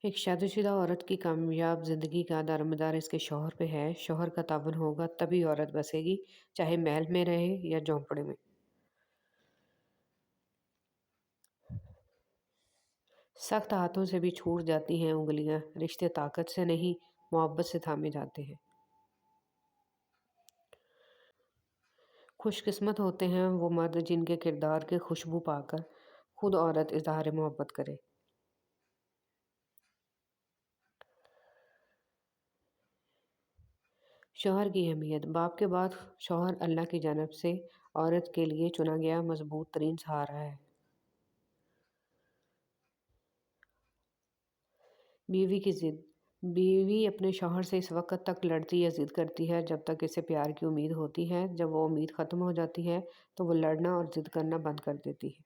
एक शादीशुदा औरत की कामयाब ज़िंदगी का दारोमदार इसके शौहर पे है। शौहर का ताबन होगा तभी औरत बसेगी, चाहे महल में रहे या झोंपड़े में। सख्त हाथों से भी छूट जाती हैं उँगलियाँ, रिश्ते ताकत से नहीं, मोहब्बत से थामे जाते हैं। खुशकिस्मत होते हैं वो मर्द जिनके किरदार की खुशबू पाकर खुद औरत इज़हार मोहब्बत करे। शौहर की अहमियत। बाप के बाद शौहर अल्लाह की जानिब से औरत के लिए चुना गया मज़बूत तरीन सहारा है। बीवी की ज़िद। बीवी अपने शौहर से इस वक़्त तक लड़ती या ज़िद करती है जब तक इसे प्यार की उम्मीद होती है। जब वो उम्मीद ख़त्म हो जाती है तो वो लड़ना और ज़िद करना बंद कर देती है।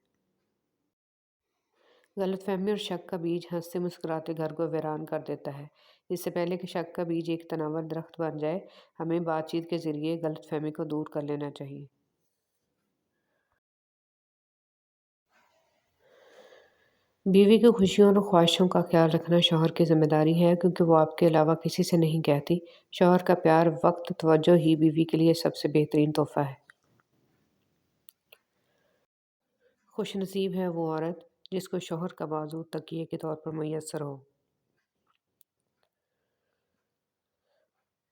गलतफ़हमी और शक का बीज हँसते मुस्कुराते घर को वीरान कर देता है। इससे पहले कि शक का बीज एक तनावर दरख्त बन जाए, हमें बातचीत के ज़रिए गलतफ़हमी को दूर कर लेना चाहिए। बीवी की खुशियों और ख्वाहिशों का ख्याल रखना शौहर की ज़िम्मेदारी है, क्योंकि वो आपके अलावा किसी से नहीं कहती। शौहर का प्यार, वक़्त, तवज्जो ही बीवी के लिए सबसे बेहतरीन तोहफ़ा है। खुशनसीब है वो औरत जिसको शौहर का बाजू तकिए के तौर पर मैसर हो।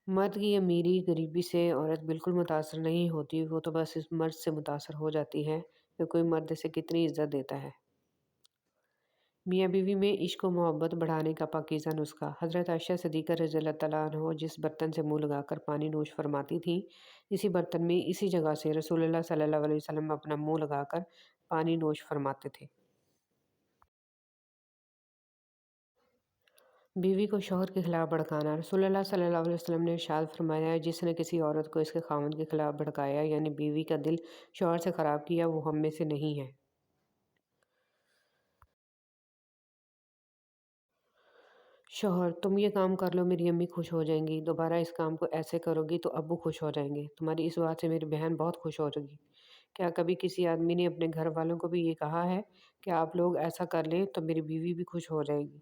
मर्द की अमीरी गरीबी से औरत बिल्कुल मुतासर नहीं होती, वो तो बस इस मर्द से मुतासर हो जाती है कि कोई मर्द इसे कितनी इज्जत देता है। मियाँ बीवी में इश्क व मोहब्बत बढ़ाने का पाकीज़ा नुस्खा। हज़रत आयशा सिद्दीक़ा रज़ियल्लाहु तआला अन्हा जिस बर्तन से मुँह लगाकर पानी नोश फरमाती थीं, इसी बर्तन में इसी जगह से रसूलुल्लाह सल्लल्लाहु अलैहि वसल्लम अपना मुँह लगाकर पानी नोश फरमाते थे। बीवी को शौहर के खिलाफ भड़काना। रसूलुल्लाह सल्लल्लाहु अलैहि वसल्लम ने इरशाद फरमाया है, जिसने किसी औरत को इसके खावंद के खिलाफ भड़काया, यानी बीवी का दिल शौहर से ख़राब किया, वो हम में से नहीं है। शौहर: तुम ये काम कर लो, मेरी अम्मी खुश हो जाएंगी। दोबारा इस काम को ऐसे करोगी तो अब्बू खुश हो जाएंगे। तुम्हारी इस बात से मेरी बहन बहुत खुश हो जाएगी। क्या कभी किसी आदमी ने अपने घर वालों को भी ये कहा है कि आप लोग ऐसा कर लें तो मेरी बीवी भी खुश हो जाएगी?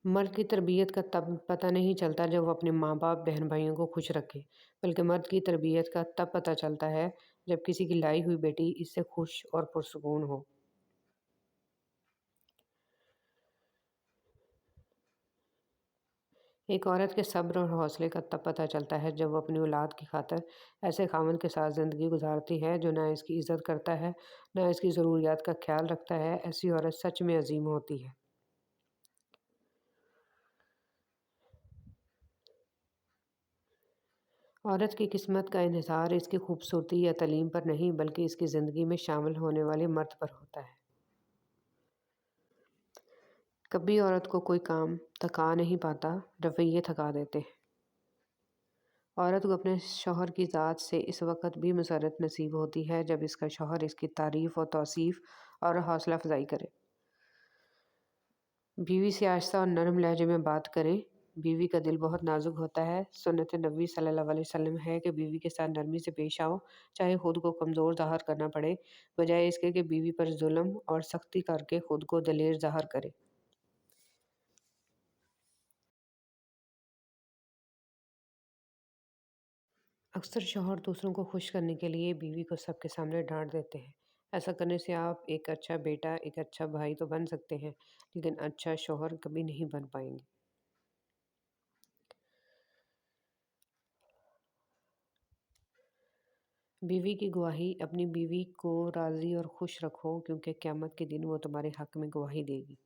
मर्द की तरबियत का तब पता नहीं चलता जब वो अपने माँ-बाप, बहन-भाइयों को खुश रखे, बल्कि मर्द की तरबियत का तब पता चलता है जब किसी की लाई हुई बेटी इससे खुश और पुरसुकून हो। एक औरत के सब्र और हौसले का तब पता चलता है जब वो अपनी औलाद की खातिर ऐसे खामन के साथ ज़िंदगी गुजारती है जो ना इसकी इज़्ज़त करता है, ना इसकी ज़रूरियात का ख़्याल रखता है। ऐसी औरत सच में अज़ीम होती है। औरत की किस्मत का इन्हिसार इसकी खूबसूरती या तलीम पर नहीं, बल्कि इसकी ज़िंदगी में शामिल होने वाले मर्द पर होता है। कभी औरत को कोई काम थका नहीं पाता, रवैये थका देते हैं। औरत को अपने शौहर की ज़ात से इस वक़्त भी मसर्रत नसीब होती है जब इसका शौहर इसकी तारीफ़ और तौसीफ़ और हौसला अफ़ज़ाई करे। बीवी से आहिस्ता और नरम लहजे में बात करें। बीवी का दिल बहुत नाज़ुक होता है। सुन्नत नबी सल्लल्लाहु अलैहि वसल्लम है कि बीवी के साथ नरमी से पेश आओ, चाहे खुद को कमज़ोर ज़ाहिर करना पड़े, बजाय इसके कि बीवी पर ज़ुल्म और सख्ती करके खुद को दलेर ज़ाहिर करे। अक्सर शौहर दूसरों को खुश करने के लिए बीवी को सबके सामने डांट देते हैं। ऐसा करने से आप एक अच्छा बेटा, एक अच्छा भाई तो बन सकते हैं, लेकिन अच्छा शौहर कभी नहीं बन पाएंगे। बीवी की गवाही। अपनी बीवी को राज़ी और खुश रखो, क्योंकि क़यामत के दिन वो तुम्हारे हक़ में गवाही देगी।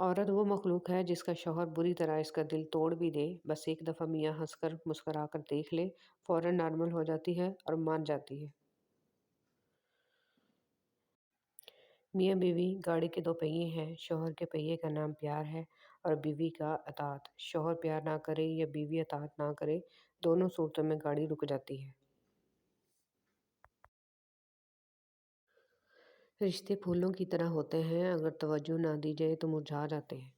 औरत वो मखलूक है जिसका शौहर बुरी तरह इसका दिल तोड़ भी दे, बस एक दफ़ा मियाँ हंसकर मुस्कुरा कर देख ले, फ़ौरन नॉर्मल हो जाती है और मान जाती है। मियाँ बीवी गाड़ी के दो पहिए हैं। शौहर के पहिए का नाम प्यार है और बीवी का अतात। शौहर प्यार ना करे या बीवी अतात ना करे, दोनों सूरतों में गाड़ी रुक जाती है। रिश्ते फूलों की तरह होते हैं, अगर तवज्जो ना दी जाए तो मुरझा जाते हैं।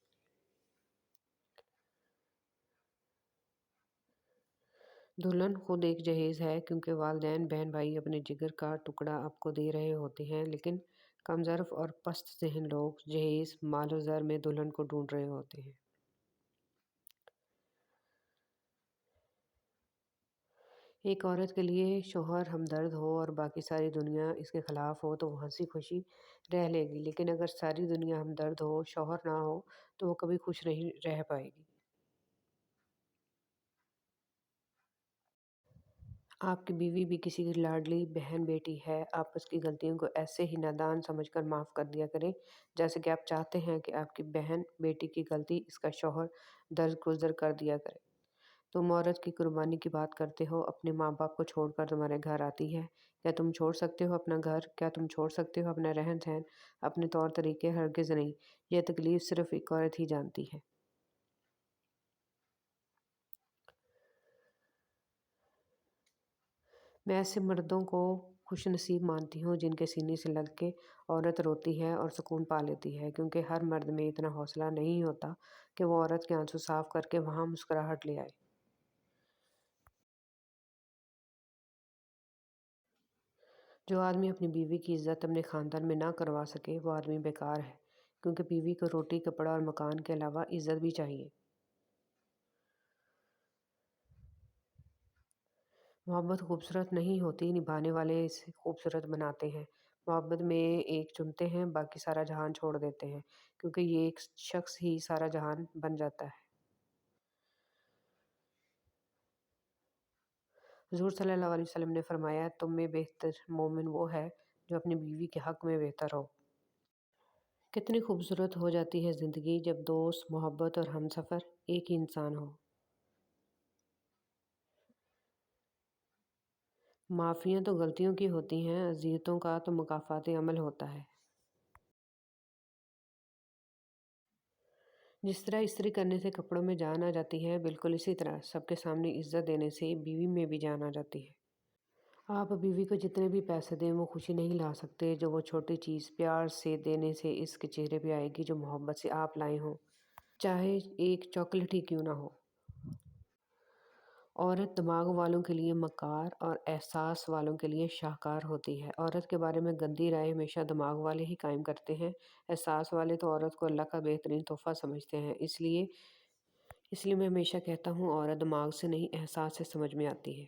दुल्हन खुद एक जहेज है क्योंकि वालिदैन बहन भाई अपने जिगर का टुकड़ा आपको दे रहे होते हैं, लेकिन कमज़ोर और पस्त ज़हन लोग जहेज मालो ज़र में दुल्हन को ढूंढ रहे होते हैं। एक औरत के लिए शौहर हमदर्द हो और बाकी सारी दुनिया इसके खिलाफ हो तो वो हंसी खुशी रह लेगी, लेकिन अगर सारी दुनिया हमदर्द हो, शौहर ना हो, तो वो कभी खुश नहीं रह पाएगी। आपकी बीवी भी किसी की लाडली बहन बेटी है। आप उसकी गलतियों को ऐसे ही नादान समझकर माफ़ कर दिया करें, जैसे कि आप चाहते हैं कि आपकी बहन बेटी की गलती इसका शौहर दरगुजर कर दिया करे। तुम औरत की कुर्बानी की बात करते हो, अपने माँ-बाप को छोड़कर तुम्हारे घर आती है। क्या तुम छोड़ सकते हो अपना घर? क्या तुम छोड़ सकते हो अपना रहन-सहन, अपने तौर-तरीके? हरगिज़ नहीं। ये तकलीफ़ सिर्फ़ एक औरत ही जानती है। मैं ऐसे मर्दों को खुशनसीब मानती हूँ जिनके सीने से लग के औरत रोती है और सुकून पा लेती है, क्योंकि हर मर्द में इतना हौसला नहीं होता कि वो औरत के आँसू साफ़ करके वहाँ मुस्कुराहट ले आए। जो आदमी अपनी बीवी की इज़्ज़त अपने ख़ानदान में ना करवा सके, वो आदमी बेकार है, क्योंकि बीवी को रोटी, कपड़ा और मकान के अलावा इज़्ज़त भी चाहिए। मोहब्बत खूबसूरत नहीं होती, निभाने वाले इसे खूबसूरत बनाते हैं। मोहब्बत में एक चुनते हैं, बाकी सारा जहान छोड़ देते हैं, क्योंकि ये एक शख्स ही सारा जहान बन जाता है। हुज़ूर सल्लल्लाहु अलैहि वसल्लम ने फरमाया, तुम में बेहतर मोमिन वो है जो अपनी बीवी के हक़ में बेहतर हो। कितनी खूबसूरत हो जाती है ज़िंदगी जब दोस्त, मोहब्बत और हमसफ़र एक ही इंसान हो। माफ़ियाँ तो गलतियों की होती हैं, अज़ियतों का तो मुकाफ़ाते अमल होता है। जिस तरह इस्त्री करने से कपड़ों में जान आ जाती है, बिल्कुल इसी तरह सबके सामने इज़्ज़त देने से बीवी में भी जान आ जाती है। आप बीवी को जितने भी पैसे दें, वो खुशी नहीं ला सकते, जो वो छोटी चीज़ प्यार से देने से इसके चेहरे पे आएगी, जो मोहब्बत से आप लाए हों, चाहे एक चॉकलेट ही क्यों ना हो। औरत दिमाग वालों के लिए मक्कार और एहसास वालों के लिए शाहकार होती है। औरत के बारे में गंदी राय हमेशा दिमाग वाले ही कायम करते हैं। एहसास वाले तो औरत को अल्लाह का बेहतरीन तोहफ़ा समझते हैं। इसलिए इसलिए मैं हमेशा कहता हूँ, औरत दिमाग से नहीं एहसास से समझ में आती है।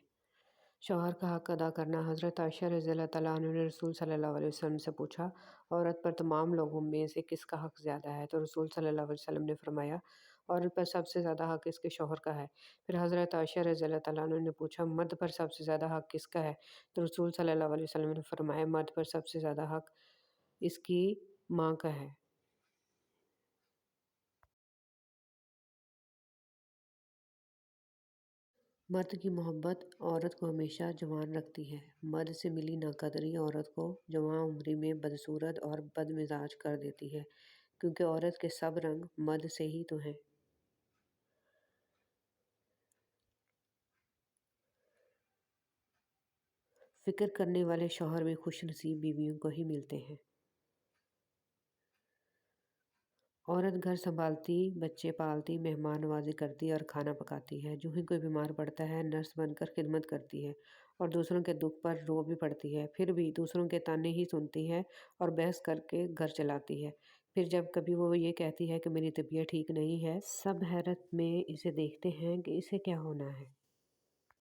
शौहर का हक़ अदा करना। हज़रत आयशा रज़ियल्लाहु तआला अन्हा ने रसूल सल्लल्लाहु अलैहि वसल्लम से पूछा, औरत पर तमाम लोगों में से किसका हक़ ज़्यादा है? तो रसूल सल्लल्लाहु अलैहि वसल्लम ने फ़रमाया, औरत पर सबसे ज़्यादा हक़ इसके शौहर का है। फिर हज़रत आयशा रज़ियल्लाहु तआला अन्हा ने पूछा, मर्द पर सबसे ज़्यादा हक़ किसका है? तो रसूल सल्लल्लाहु अलैहि वसल्लम ने फ़रमाया, मर्द पर सबसे ज़्यादा हक़ इसकी माँ का है। मर्द की मोहब्बत औरत को हमेशा जवान रखती है। मर्द से मिली नाक़दरी औरत को जवां उम्री में बदसूरत और बदमिज़ाज कर देती है, क्योंकि औरत के सब रंग मर्द से ही तो हैं। फ़िक्र करने वाले शौहर भी खुशनसीब बीवियों को ही मिलते हैं। औरत घर सँभालती, बच्चे पालती, मेहमान नवाज़ी करती और खाना पकाती है। जो ही कोई बीमार पड़ता है, नर्स बनकर खिदमत करती है और दूसरों के दुःख पर रो भी पड़ती है। फिर भी दूसरों के ताने ही सुनती है और बहस करके घर चलाती है। फिर जब कभी वो ये कहती है कि मेरी तबीयत ठीक नहीं है, सब हैरत में इसे देखते हैं कि इसे क्या होना है।